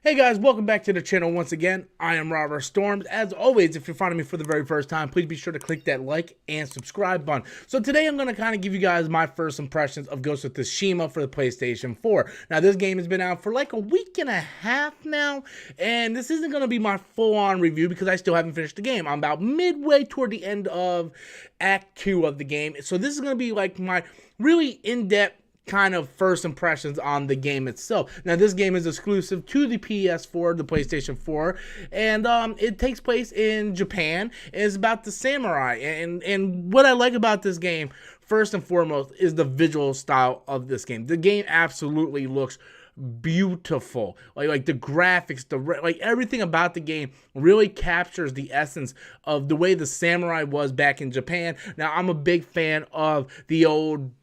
Hey guys, welcome back to the channel once again. I am Robert Storms. As always, if you're finding me for the very first time, please be sure to click that like and subscribe button. So today I'm going to kind of give you guys my first impressions of Ghost of Tsushima for the PlayStation 4. Now this game has been out for like a week and a half now, and this isn't going to be my full-on review because I still haven't finished the game. I'm about midway toward the end of Act 2 of the game. So this is going to be like my really in-depth kind of first impressions on the game itself. Now, this game is exclusive to the PS4, the PlayStation 4, and it takes place in Japan. It's about the samurai, and what I like about this game, first and foremost, is the visual style of this game. The game absolutely looks beautiful. Like the graphics, like everything about the game really captures the essence of the way the samurai was back in Japan. Now I'm a big fan of the old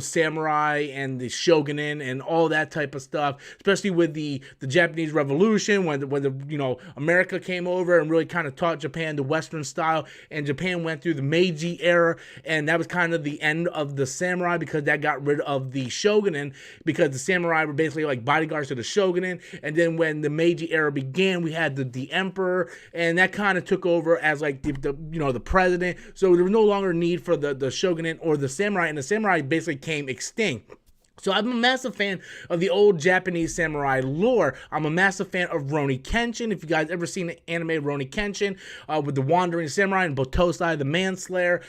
samurai and the shogunate and all that type of stuff, especially with the Japanese Revolution when the America came over and really kind of taught Japan the Western style, and Japan went through the Meiji era, and that was kind of the end of the samurai because that got rid of the shogunate, because the samurai were basically like bodyguards to the shogunate. And then when the Meiji era began, we had the emperor, and that kind of took over as like the president. So there was no longer need for the shogunate or the samurai, and the samurai basically came extinct. So I'm a massive fan of the old Japanese samurai lore. I'm a massive fan of Rurouni Kenshin. If you guys ever seen the anime Rurouni Kenshin with the Wandering Samurai and Botosai, the Manslayer.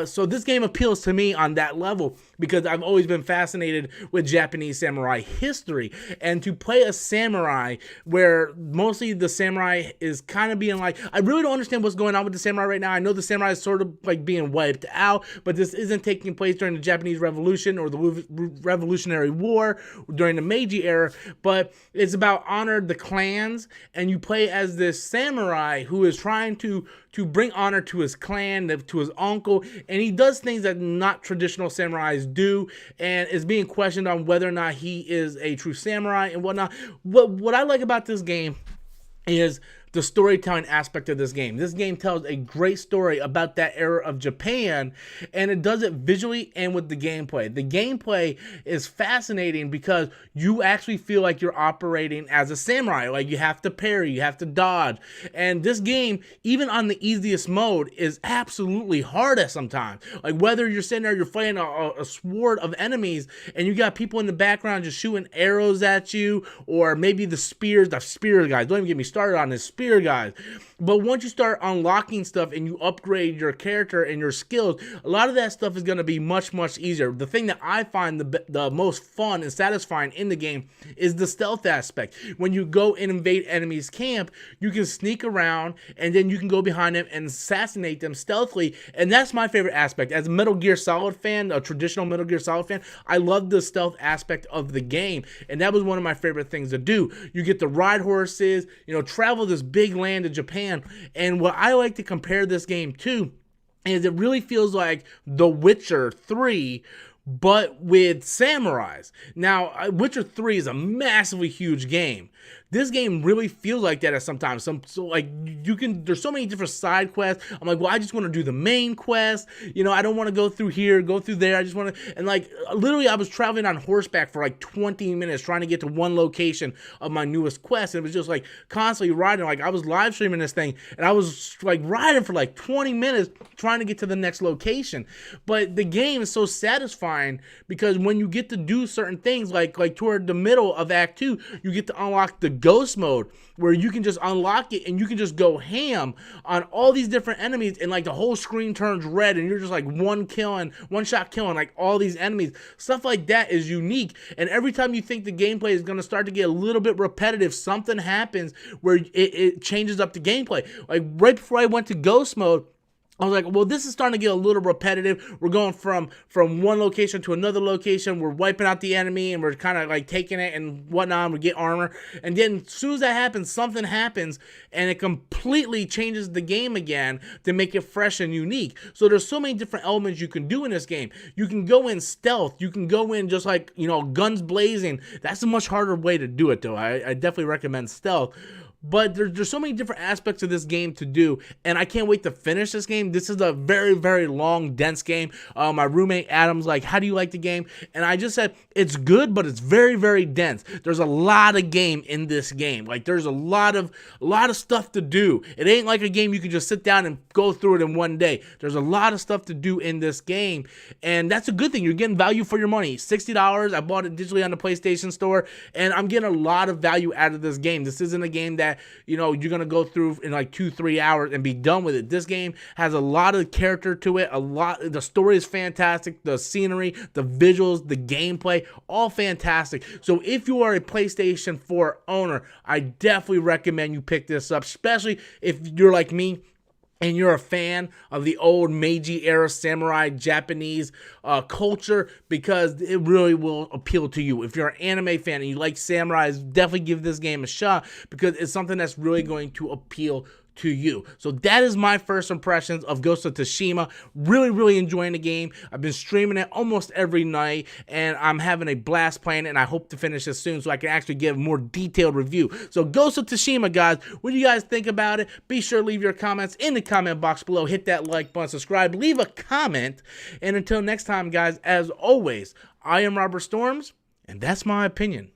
So this game appeals to me on that level because I've always been fascinated with Japanese samurai history. And to play a samurai where mostly the samurai is kind of being like, I really don't understand what's going on with the samurai right now. I know the samurai is sort of like being wiped out, but this isn't taking place during the Japanese Revolution or the Revolutionary War during the Meiji era, but it's about honor the clans, and you play as this samurai who is trying to bring honor to his clan, to his uncle, and he does things that not traditional samurais do, and is being questioned on whether or not he is a true samurai and whatnot. What I like about this game is the storytelling aspect of this game. This game tells a great story about that era of Japan, and it does it visually and with the gameplay. The gameplay is fascinating because you actually feel like you're operating as a samurai. Like you have to parry, you have to dodge. And this game, even on the easiest mode, is absolutely hard at sometimes. Like whether you're sitting there, you're fighting a sword of enemies, and you got people in the background just shooting arrows at you, or maybe the spear guys. Don't even get me started on this spear guys. But once you start unlocking stuff and you upgrade your character and your skills, a lot of that stuff is going to be much easier. The thing that I find the most fun and satisfying in the game is the stealth aspect. When you go and invade enemies' camp, you can sneak around and then you can go behind them and assassinate them stealthily, and that's my favorite aspect. As a Metal Gear Solid fan, a traditional Metal Gear Solid fan, I love the stealth aspect of the game, and that was one of my favorite things to do. You get to ride horses, travel this big land of Japan, and what I like to compare this game to is it really feels like The Witcher 3, but with samurais. Now, Witcher 3 is a massively huge game. This game really feels like that at sometimes. There's so many different side quests. I'm like, well, I just want to do the main quest. I don't want to go through here, go through there. I just want to, and like, literally I was traveling on horseback for like 20 minutes trying to get to one location of my newest quest. And it was just like constantly riding. Like I was live streaming this thing and I was like riding for like 20 minutes trying to get to the next location. But the game is so satisfying because when you get to do certain things, like toward the middle of Act 2, you get to unlock the ghost mode where you can just unlock it and you can just go ham on all these different enemies, and like the whole screen turns red and you're just like one shot killing like all these enemies. Stuff like that is unique, and every time you think the gameplay is going to start to get a little bit repetitive, something happens where it changes up the gameplay. Like right before I went to ghost mode, I was like, well, this is starting to get a little repetitive. We're going from one location to another location. We're wiping out the enemy, and we're kind of like taking it and whatnot. We get armor. And then as soon as that happens, something happens, and it completely changes the game again to make it fresh and unique. So there's so many different elements you can do in this game. You can go in stealth. You can go in just like, guns blazing. That's a much harder way to do it, though. I definitely recommend stealth. but there's so many different aspects of this game to do, and I can't wait to finish this game. This is a very, very long, dense game. My roommate Adam's like, how do you like the game? And I just said, it's good, but it's very, very dense. There's a lot of game in this game. Like, there's a lot of stuff to do. It ain't like a game you can just sit down and go through it in one day. There's a lot of stuff to do in this game, and that's a good thing. You're getting value for your money. $60. I bought it digitally on the PlayStation Store, and I'm getting a lot of value out of this game. This isn't a game that, you know, you're gonna go through in like 2-3 hours and be done with it. This game has a lot of character to it. The story is fantastic. The scenery, the visuals, the gameplay, all fantastic. So if you are a PlayStation 4 owner, I definitely recommend you pick this up, especially if you're like me and you're a fan of the old Meiji era samurai Japanese culture, because it really will appeal to you. If you're an anime fan and you like samurais, definitely give this game a shot, because it's something that's really going to appeal to you. So that is my first impressions of Ghost of Tsushima. Really, really enjoying the game. I've been streaming it almost every night, and I'm having a blast playing it, and I hope to finish it soon so I can actually give a more detailed review. So Ghost of Tsushima, guys, what do you guys think about it? Be sure to leave your comments in the comment box below. Hit that like button, subscribe, leave a comment, and until next time, guys, as always, I am Robert Storms, and that's my opinion.